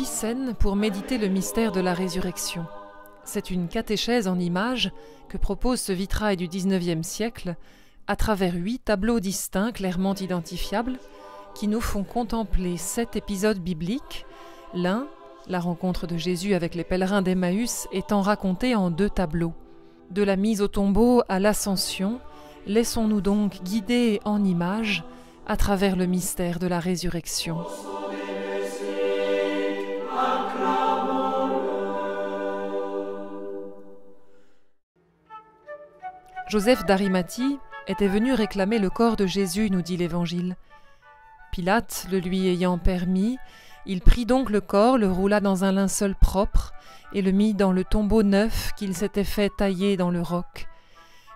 10 scènes pour méditer le mystère de la résurrection. C'est une catéchèse en images que propose ce vitrail du XIXe siècle à travers 8 tableaux distincts clairement identifiables qui nous font contempler 7 épisodes bibliques, l'un, la rencontre de Jésus avec les pèlerins d'Emmaüs, étant raconté en 2 tableaux. De la mise au tombeau à l'ascension, laissons-nous donc guider en images à travers le mystère de la résurrection. Joseph d'Arimathie était venu réclamer le corps de Jésus, nous dit l'Évangile. Pilate le lui ayant permis, il prit donc le corps, le roula dans un linceul propre et le mit dans le tombeau neuf qu'il s'était fait tailler dans le roc.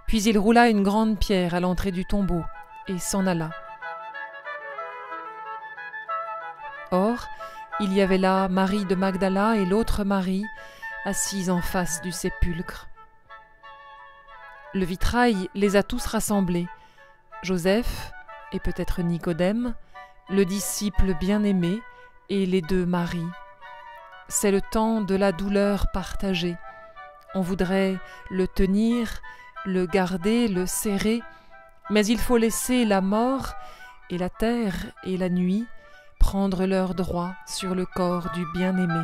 Puis il roula une grande pierre à l'entrée du tombeau et s'en alla. Or, il y avait là Marie de Magdala et l'autre Marie, assises en face du sépulcre. Le vitrail les a tous rassemblés, Joseph et peut-être Nicodème, le disciple bien-aimé et les 2 Maries. C'est le temps de la douleur partagée. On voudrait le tenir, le garder, le serrer, mais il faut laisser la mort et la terre et la nuit prendre leur droit sur le corps du bien-aimé.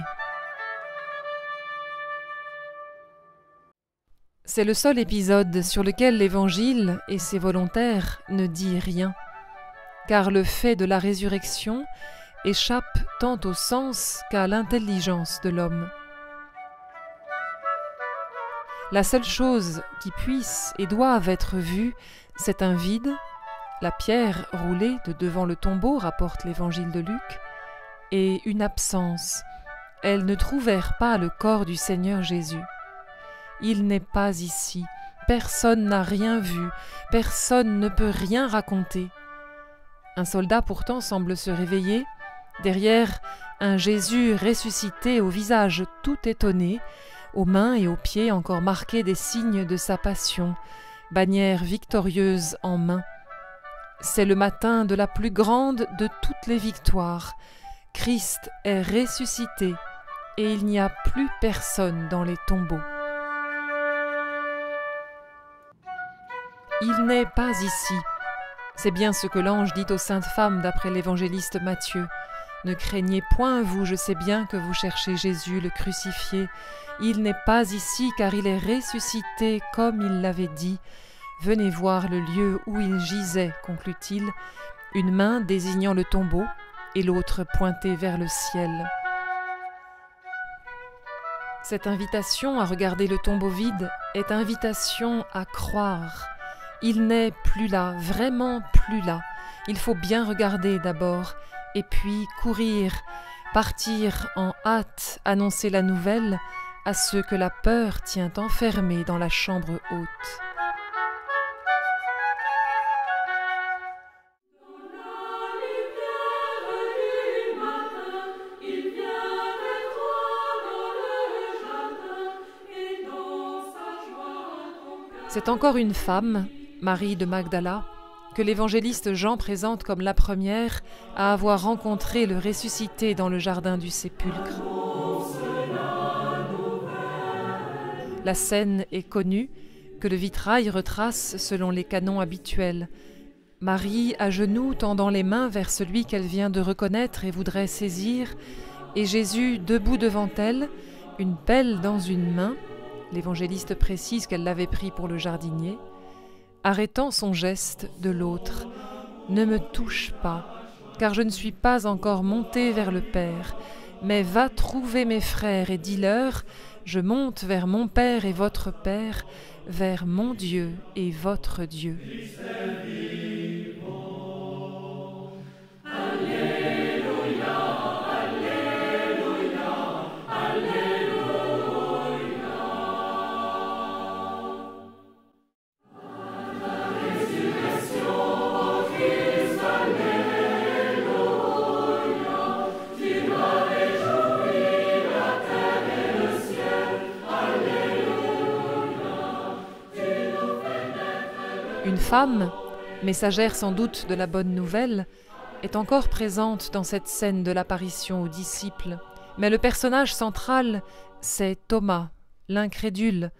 C'est le seul épisode sur lequel l'Évangile et ses volontaires ne disent rien, car le fait de la résurrection échappe tant au sens qu'à l'intelligence de l'homme. La seule chose qui puisse et doive être vue, c'est un vide, la pierre roulée de devant le tombeau, rapporte l'Évangile de Luc, et une absence. Elles ne trouvèrent pas le corps du Seigneur Jésus. Il n'est pas ici, personne n'a rien vu, personne ne peut rien raconter. Un soldat pourtant semble se réveiller, derrière un Jésus ressuscité au visage tout étonné, aux mains et aux pieds encore marqués des signes de sa passion, bannière victorieuse en main. C'est le matin de la plus grande de toutes les victoires. Christ est ressuscité et il n'y a plus personne dans les tombeaux. Il n'est pas ici. C'est bien ce que l'ange dit aux saintes femmes d'après l'évangéliste Matthieu. Ne craignez point, vous, je sais bien que vous cherchez Jésus le crucifié. Il n'est pas ici, car il est ressuscité comme il l'avait dit. Venez voir le lieu où il gisait, conclut-il, une main désignant le tombeau et l'autre pointée vers le ciel. Cette invitation à regarder le tombeau vide est invitation à croire. Il n'est plus là, vraiment plus là. Il faut bien regarder d'abord, et puis courir, partir en hâte, annoncer la nouvelle à ceux que la peur tient enfermés dans la chambre haute. C'est encore une femme, Marie de Magdala, que l'évangéliste Jean présente comme la première à avoir rencontré le ressuscité dans le jardin du sépulcre. La scène est connue, que le vitrail retrace selon les canons habituels. Marie à genoux tendant les mains vers celui qu'elle vient de reconnaître et voudrait saisir, et Jésus debout devant elle, une pelle dans une main, l'évangéliste précise qu'elle l'avait pris pour le jardinier, arrêtant son geste de l'autre. « Ne me touche pas, car je ne suis pas encore montée vers le Père, mais va trouver mes frères et dis-leur, je monte vers mon Père et votre Père, vers mon Dieu et votre Dieu. » Une femme, messagère sans doute de la bonne nouvelle, est encore présente dans cette scène de l'apparition aux disciples, Mais le personnage central, c'est Thomas, l'incrédule,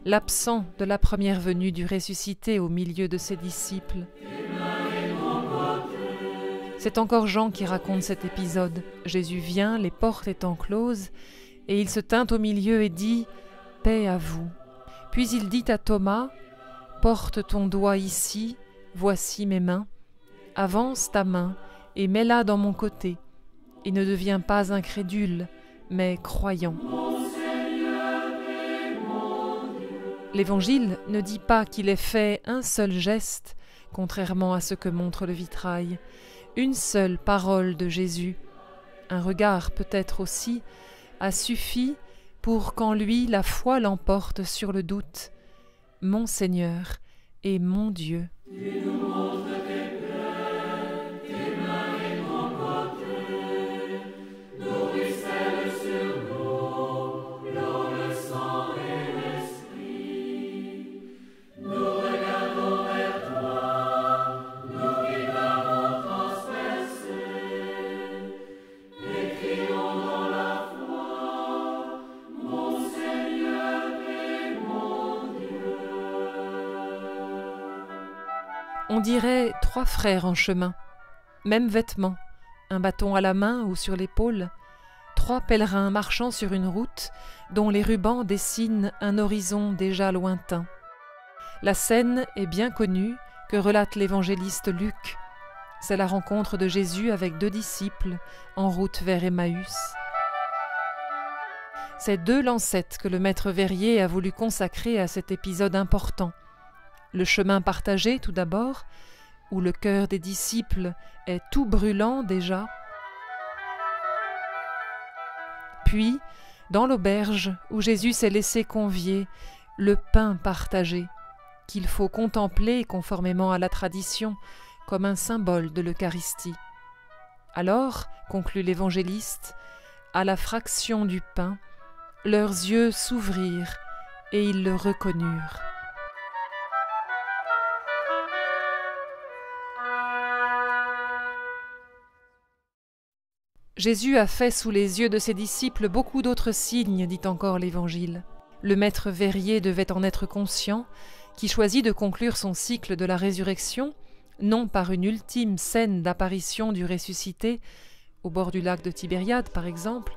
l'absent de la première venue du ressuscité au milieu de ses disciples. C'est encore Jean qui raconte cet épisode. Jésus vient, les portes étant closes, et il se tint au milieu et dit « Paix à vous ». Puis il dit à Thomas « Porte ton doigt ici, voici mes mains. Avance ta main et mets-la dans mon côté, et ne deviens pas incrédule, mais croyant. » L'Évangile ne dit pas qu'il ait fait un seul geste, contrairement à ce que montre le vitrail, une seule parole de Jésus, un regard peut-être aussi, a suffi pour qu'en lui la foi l'emporte sur le doute. Mon Seigneur et mon Dieu. On dirait 3 frères en chemin, même vêtements, un bâton à la main ou sur l'épaule, 3 pèlerins marchant sur une route dont les rubans dessinent un horizon déjà lointain. La scène est bien connue que relate l'évangéliste Luc. C'est la rencontre de Jésus avec 2 disciples en route vers Emmaüs. C'est 2 lancettes que le maître Verrier a voulu consacrer à cet épisode important. Le chemin partagé tout d'abord, où le cœur des disciples est tout brûlant déjà. Puis, dans l'auberge où Jésus s'est laissé convier, le pain partagé, qu'il faut contempler conformément à la tradition comme un symbole de l'Eucharistie. Alors, conclut l'évangéliste, à la fraction du pain, leurs yeux s'ouvrirent et ils le reconnurent. Jésus a fait sous les yeux de ses disciples beaucoup d'autres signes, dit encore l'Évangile. Le maître Verrier devait en être conscient, qui choisit de conclure son cycle de la résurrection, non par une ultime scène d'apparition du ressuscité, au bord du lac de Tibériade par exemple,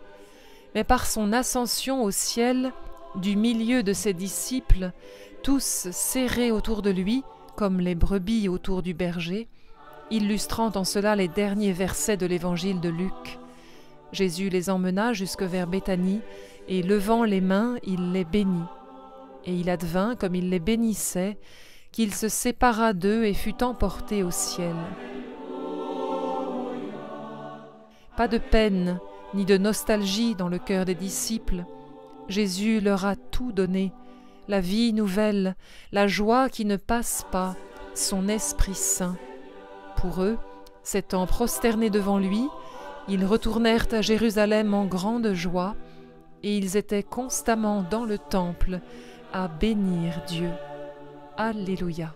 mais par son ascension au ciel du milieu de ses disciples, tous serrés autour de lui, comme les brebis autour du berger, illustrant en cela les derniers versets de l'Évangile de Luc. Jésus les emmena jusque vers Béthanie, et levant les mains, il les bénit. Et il advint, comme il les bénissait, qu'il se sépara d'eux et fut emporté au ciel. Pas de peine, ni de nostalgie dans le cœur des disciples. Jésus leur a tout donné, la vie nouvelle, la joie qui ne passe pas, son Esprit Saint. Pour eux, s'étant prosternés devant lui, ils retournèrent à Jérusalem en grande joie, et ils étaient constamment dans le temple à bénir Dieu. Alléluia.